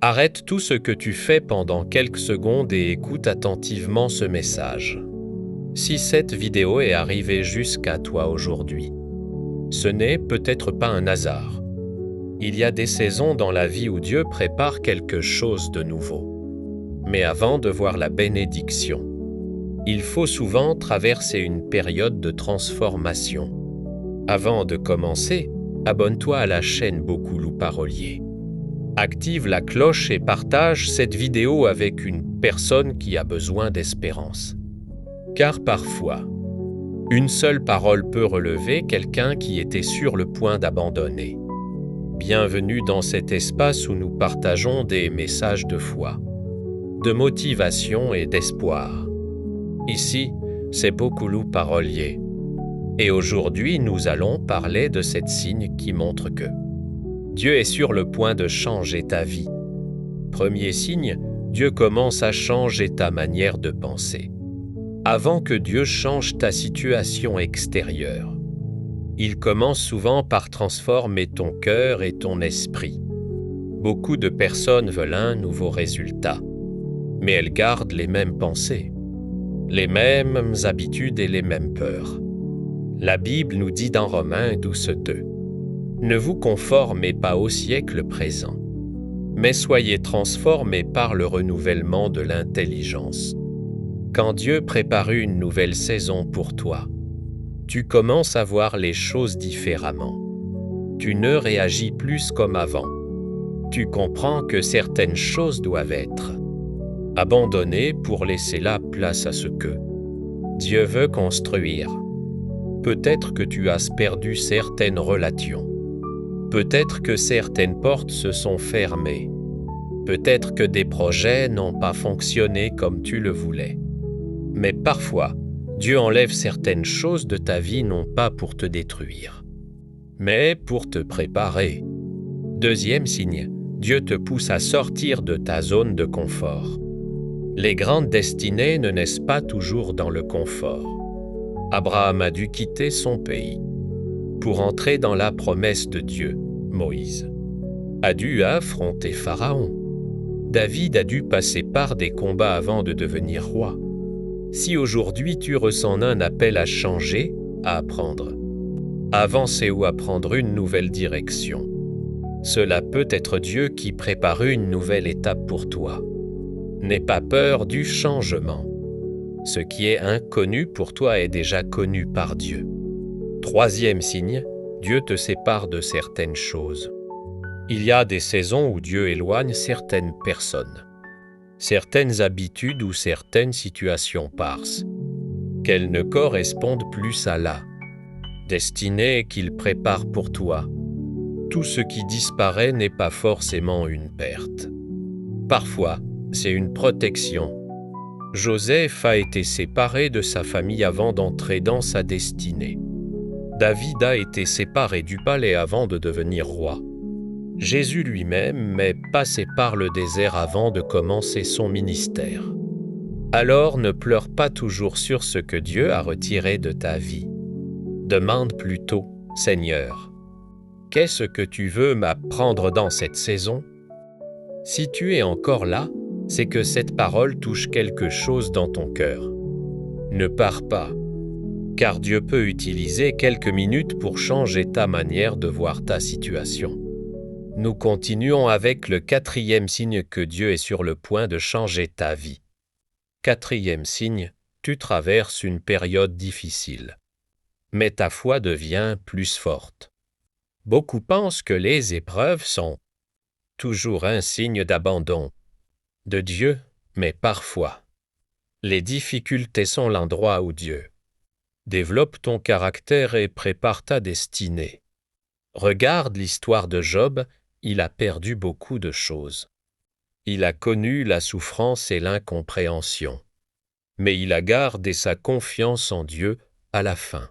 Arrête tout ce que tu fais pendant quelques secondes et écoute attentivement ce message. Si cette vidéo est arrivée jusqu'à toi aujourd'hui, ce n'est peut-être pas un hasard. Il y a des saisons dans la vie où Dieu prépare quelque chose de nouveau. Mais avant de voir la bénédiction, il faut souvent traverser une période de transformation. Avant de commencer, abonne-toi à la chaîne Bokulu Parolier. Active la cloche et partage cette vidéo avec une personne qui a besoin d'espérance. Car parfois, une seule parole peut relever quelqu'un qui était sur le point d'abandonner. Bienvenue dans cet espace où nous partageons des messages de foi, de motivation et d'espoir. Ici, c'est Bokulu Parolier. Et aujourd'hui, nous allons parler de cet signe qui montre que Dieu est sur le point de changer ta vie. Premier signe, Dieu commence à changer ta manière de penser. Avant que Dieu change ta situation extérieure, il commence souvent par transformer ton cœur et ton esprit. Beaucoup de personnes veulent un nouveau résultat, mais elles gardent les mêmes pensées, les mêmes habitudes et les mêmes peurs. La Bible nous dit dans Romains 12:2, « Ne vous conformez pas au siècle présent, mais soyez transformés par le renouvellement de l'intelligence. » Quand Dieu prépare une nouvelle saison pour toi, tu commences à voir les choses différemment. Tu ne réagis plus comme avant. Tu comprends que certaines choses doivent être abandonnées pour laisser la place à ce que Dieu veut construire. Peut-être que tu as perdu certaines relations. Peut-être que certaines portes se sont fermées. Peut-être que des projets n'ont pas fonctionné comme tu le voulais. Mais parfois, Dieu enlève certaines choses de ta vie non pas pour te détruire, mais pour te préparer. Deuxième signe, Dieu te pousse à sortir de ta zone de confort. Les grandes destinées ne naissent pas toujours dans le confort. Abraham a dû quitter son pays pour entrer dans la promesse de Dieu. Moïse a dû affronter Pharaon. David a dû passer par des combats avant de devenir roi. Si aujourd'hui tu ressens un appel à changer, à apprendre, avancer ou à prendre une nouvelle direction, cela peut être Dieu qui prépare une nouvelle étape pour toi. N'aie pas peur du changement. Ce qui est inconnu pour toi est déjà connu par Dieu. Troisième signe, Dieu te sépare de certaines choses. Il y a des saisons où Dieu éloigne certaines personnes, certaines habitudes ou certaines situations parce qu'elles ne correspondent plus à la destinée qu'il prépare pour toi. Tout ce qui disparaît n'est pas forcément une perte. Parfois, c'est une protection. Joseph a été séparé de sa famille avant d'entrer dans sa destinée. David a été séparé du palais avant de devenir roi. Jésus lui-même est passé par le désert avant de commencer son ministère. Alors ne pleure pas toujours sur ce que Dieu a retiré de ta vie. Demande plutôt, « Seigneur, qu'est-ce que tu veux m'apprendre dans cette saison ?» Si tu es encore là, c'est que cette parole touche quelque chose dans ton cœur. Ne pars pas, car Dieu peut utiliser quelques minutes pour changer ta manière de voir ta situation. Nous continuons avec le quatrième signe que Dieu est sur le point de changer ta vie. Quatrième signe, tu traverses une période difficile, mais ta foi devient plus forte. Beaucoup pensent que les épreuves sont toujours un signe d'abandon de Dieu, mais parfois, les difficultés sont l'endroit où Dieu développe ton caractère et prépare ta destinée. Regarde l'histoire de Job, il a perdu beaucoup de choses. Il a connu la souffrance et l'incompréhension, mais il a gardé sa confiance en Dieu à la fin.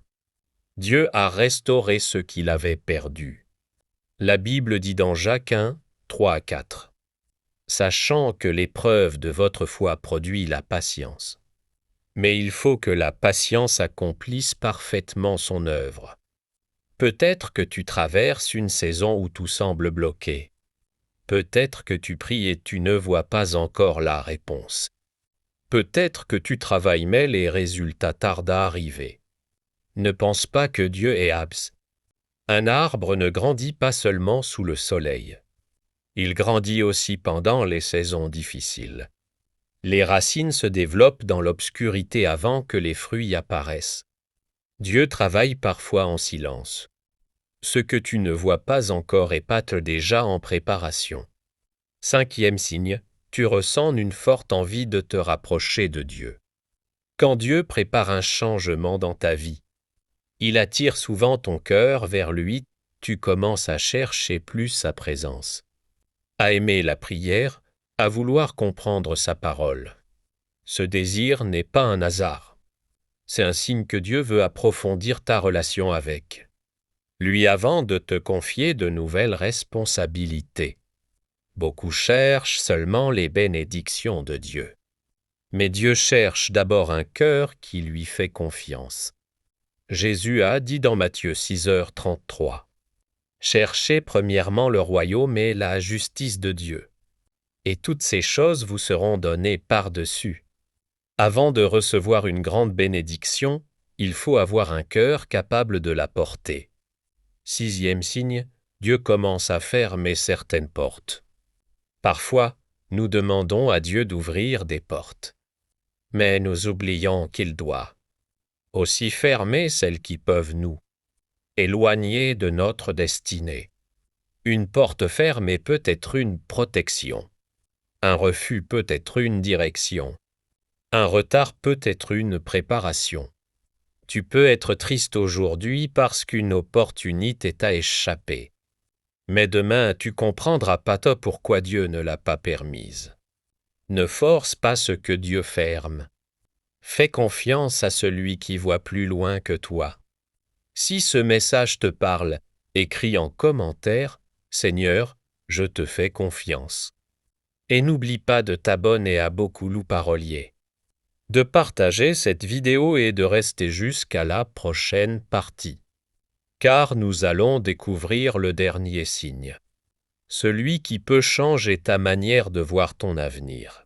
Dieu a restauré ce qu'il avait perdu. La Bible dit dans Jacques 1, 3-4. Sachant que l'épreuve de votre foi produit la patience. Mais il faut que la patience accomplisse parfaitement son œuvre. Peut-être que tu traverses une saison où tout semble bloqué. Peut-être que tu pries et tu ne vois pas encore la réponse. Peut-être que tu travailles mais les résultats tardent à arriver. Ne pense pas que Dieu est absent. Un arbre ne grandit pas seulement sous le soleil. Il grandit aussi pendant les saisons difficiles. Les racines se développent dans l'obscurité avant que les fruits apparaissent. Dieu travaille parfois en silence. Ce que tu ne vois pas encore est peut-être déjà en préparation. 5e signe, tu ressens une forte envie de te rapprocher de Dieu. Quand Dieu prépare un changement dans ta vie, il attire souvent ton cœur vers lui, tu commences à chercher plus sa présence, à aimer la prière, à vouloir comprendre sa parole. Ce désir n'est pas un hasard. C'est un signe que Dieu veut approfondir ta relation avec lui avant de te confier de nouvelles responsabilités. Beaucoup cherchent seulement les bénédictions de Dieu. Mais Dieu cherche d'abord un cœur qui lui fait confiance. Jésus a dit dans Matthieu 6h33, « Cherchez premièrement le royaume et la justice de Dieu, et toutes ces choses vous seront données par-dessus. » Avant de recevoir une grande bénédiction, il faut avoir un cœur capable de la porter. 6e signe, Dieu commence à fermer certaines portes. Parfois, nous demandons à Dieu d'ouvrir des portes, mais nous oublions qu'il doit aussi fermer celles qui peuvent nous éloigner de notre destinée. Une porte fermée peut être une protection. Un refus peut être une direction. Un retard peut être une préparation. Tu peux être triste aujourd'hui parce qu'une opportunité t'a échappé. Mais demain, tu comprendras pas pourquoi Dieu ne l'a pas permise. Ne force pas ce que Dieu ferme. Fais confiance à celui qui voit plus loin que toi. Si ce message te parle, écris en commentaire « Seigneur, je te fais confiance ». Et n'oublie pas de t'abonner à Beaucoup Parolier, de partager cette vidéo et de rester jusqu'à la prochaine partie. Car nous allons découvrir le dernier signe, celui qui peut changer ta manière de voir ton avenir.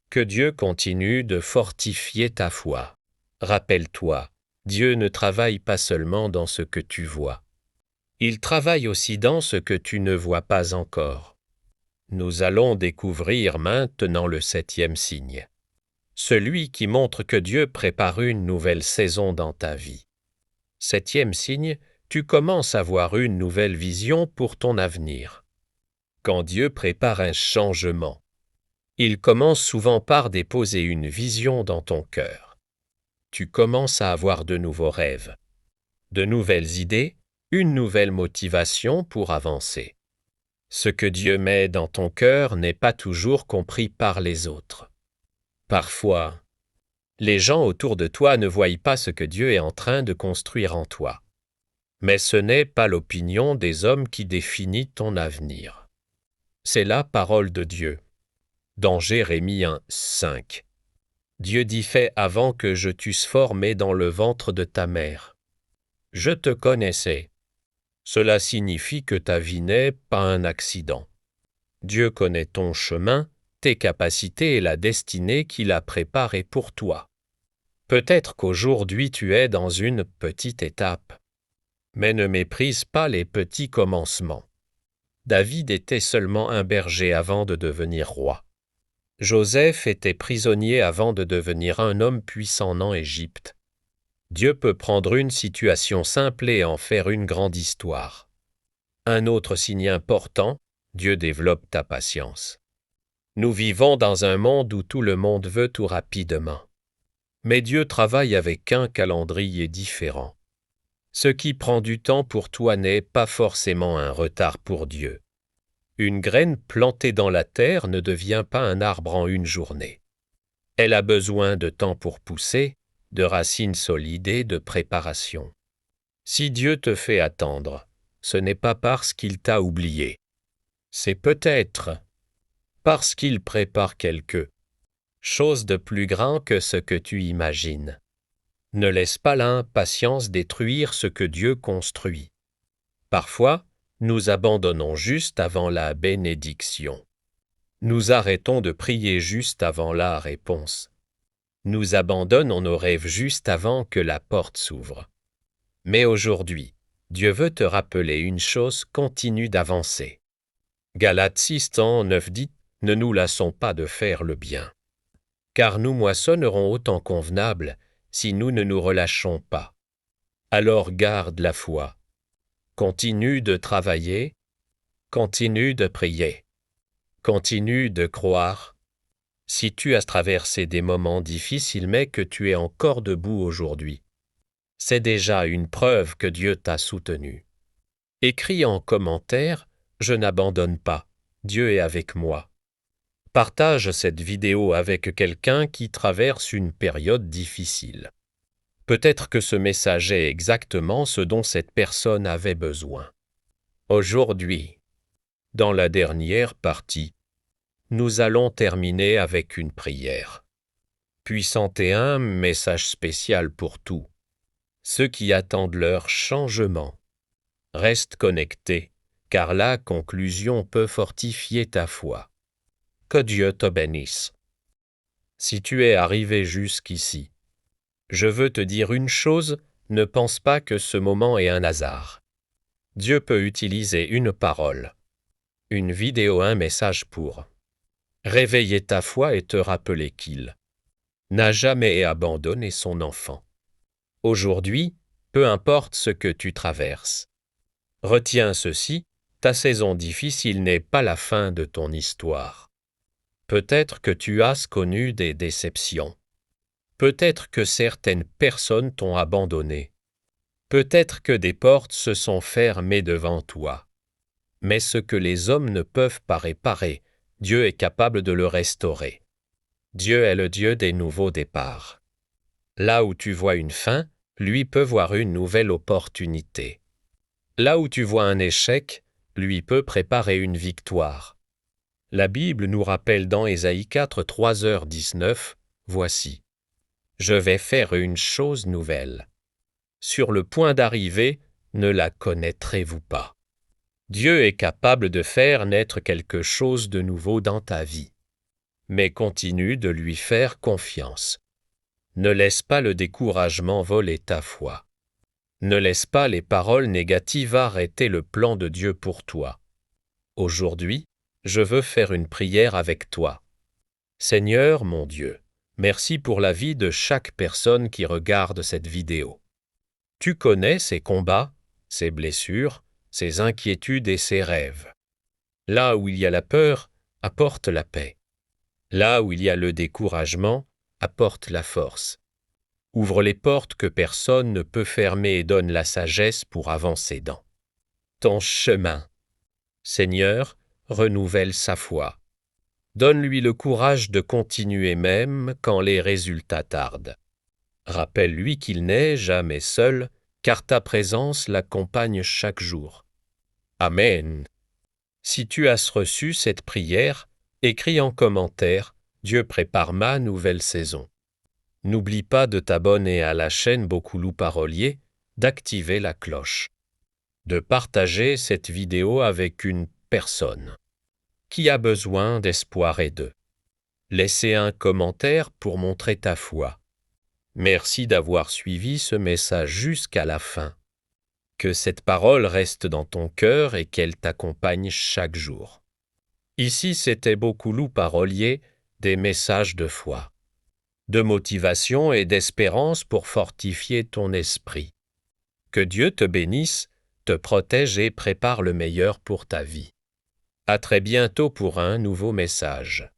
Que Dieu continue de fortifier ta foi. Rappelle-toi, Dieu ne travaille pas seulement dans ce que tu vois. Il travaille aussi dans ce que tu ne vois pas encore. Nous allons découvrir maintenant le 7e signe, celui qui montre que Dieu prépare une nouvelle saison dans ta vie. 7e signe, tu commences à voir une nouvelle vision pour ton avenir. Quand Dieu prépare un changement, il commence souvent par déposer une vision dans ton cœur. Tu commences à avoir de nouveaux rêves, de nouvelles idées, une nouvelle motivation pour avancer. Ce que Dieu met dans ton cœur n'est pas toujours compris par les autres. Parfois, les gens autour de toi ne voient pas ce que Dieu est en train de construire en toi. Mais ce n'est pas l'opinion des hommes qui définit ton avenir. C'est la parole de Dieu. Dans Jérémie 1:5, Dieu dit « Fais avant que je t'eusse formé dans le ventre de ta mère. Je te connaissais. » Cela signifie que ta vie n'est pas un accident. Dieu connaît ton chemin, tes capacités et la destinée qu'il a préparée pour toi. Peut-être qu'aujourd'hui tu es dans une petite étape, mais ne méprise pas les petits commencements. David était seulement un berger avant de devenir roi. Joseph était prisonnier avant de devenir un homme puissant en Égypte. Dieu peut prendre une situation simple et en faire une grande histoire. Un autre signe important, Dieu développe ta patience. Nous vivons dans un monde où tout le monde veut tout rapidement. Mais Dieu travaille avec un calendrier différent. Ce qui prend du temps pour toi n'est pas forcément un retard pour Dieu. Une graine plantée dans la terre ne devient pas un arbre en une journée. Elle a besoin de temps pour pousser, de racines solides et de préparation. Si Dieu te fait attendre, ce n'est pas parce qu'il t'a oublié. C'est peut-être parce qu'il prépare quelque chose de plus grand que ce que tu imagines. Ne laisse pas l'impatience détruire ce que Dieu construit. Parfois, nous abandonnons juste avant la bénédiction. Nous arrêtons de prier juste avant la réponse. Nous abandonnons nos rêves juste avant que la porte s'ouvre. Mais aujourd'hui, Dieu veut te rappeler une chose: continue d'avancer. Galates 6:9 dit: ne nous lassons pas de faire le bien, car nous moissonnerons au temps convenable si nous ne nous relâchons pas. Alors garde la foi. Continue de travailler, continue de prier, continue de croire. Si tu as traversé des moments difficiles mais que tu es encore debout aujourd'hui, c'est déjà une preuve que Dieu t'a soutenu. Écris en commentaire: je n'abandonne pas, Dieu est avec moi. Partage cette vidéo avec quelqu'un qui traverse une période difficile. Peut-être que ce message est exactement ce dont cette personne avait besoin. Aujourd'hui, dans la dernière partie, nous allons terminer avec une prière. Puis 101, message spécial pour tous ceux qui attendent leur changement. Reste connecté, car la conclusion peut fortifier ta foi. Que Dieu te bénisse. Si tu es arrivé jusqu'ici, je veux te dire une chose: ne pense pas que ce moment est un hasard. Dieu peut utiliser une parole, une vidéo, un message pour réveiller ta foi et te rappeler qu'il n'a jamais abandonné son enfant. Aujourd'hui, peu importe ce que tu traverses, retiens ceci: ta saison difficile n'est pas la fin de ton histoire. Peut-être que tu as connu des déceptions. Peut-être que certaines personnes t'ont abandonné. Peut-être que des portes se sont fermées devant toi. Mais ce que les hommes ne peuvent pas réparer, Dieu est capable de le restaurer. Dieu est le Dieu des nouveaux départs. Là où tu vois une fin, lui peut voir une nouvelle opportunité. Là où tu vois un échec, lui peut préparer une victoire. La Bible nous rappelle dans Ésaïe 4, 3h19, voici: je vais faire une chose nouvelle. Sur le point d'arriver, ne la connaîtrez-vous pas? Dieu est capable de faire naître quelque chose de nouveau dans ta vie. Mais continue de lui faire confiance. Ne laisse pas le découragement voler ta foi. Ne laisse pas les paroles négatives arrêter le plan de Dieu pour toi. Aujourd'hui, je veux faire une prière avec toi. Seigneur mon Dieu, merci pour la vie de chaque personne qui regarde cette vidéo. Tu connais ses combats, ses blessures, ses inquiétudes et ses rêves. Là où il y a la peur, apporte la paix. Là où il y a le découragement, apporte la force. Ouvre les portes que personne ne peut fermer et donne la sagesse pour avancer dans ton chemin. Seigneur, renouvelle sa foi. Donne-lui le courage de continuer même quand les résultats tardent. Rappelle-lui qu'il n'est jamais seul, car ta présence l'accompagne chaque jour. Amen. Si tu as reçu cette prière, écris en commentaire: Dieu prépare ma nouvelle saison. N'oublie pas de t'abonner à la chaîne Beaucoup Parolier, d'activer la cloche, de partager cette vidéo avec une personne qui a besoin d'espoir et de laisser un commentaire pour montrer ta foi. Merci d'avoir suivi ce message jusqu'à la fin. Que cette parole reste dans ton cœur et qu'elle t'accompagne chaque jour. Ici, c'était Beaucoup Parolier, des messages de foi, de motivation et d'espérance pour fortifier ton esprit. Que Dieu te bénisse, te protège et prépare le meilleur pour ta vie. À très bientôt pour un nouveau message.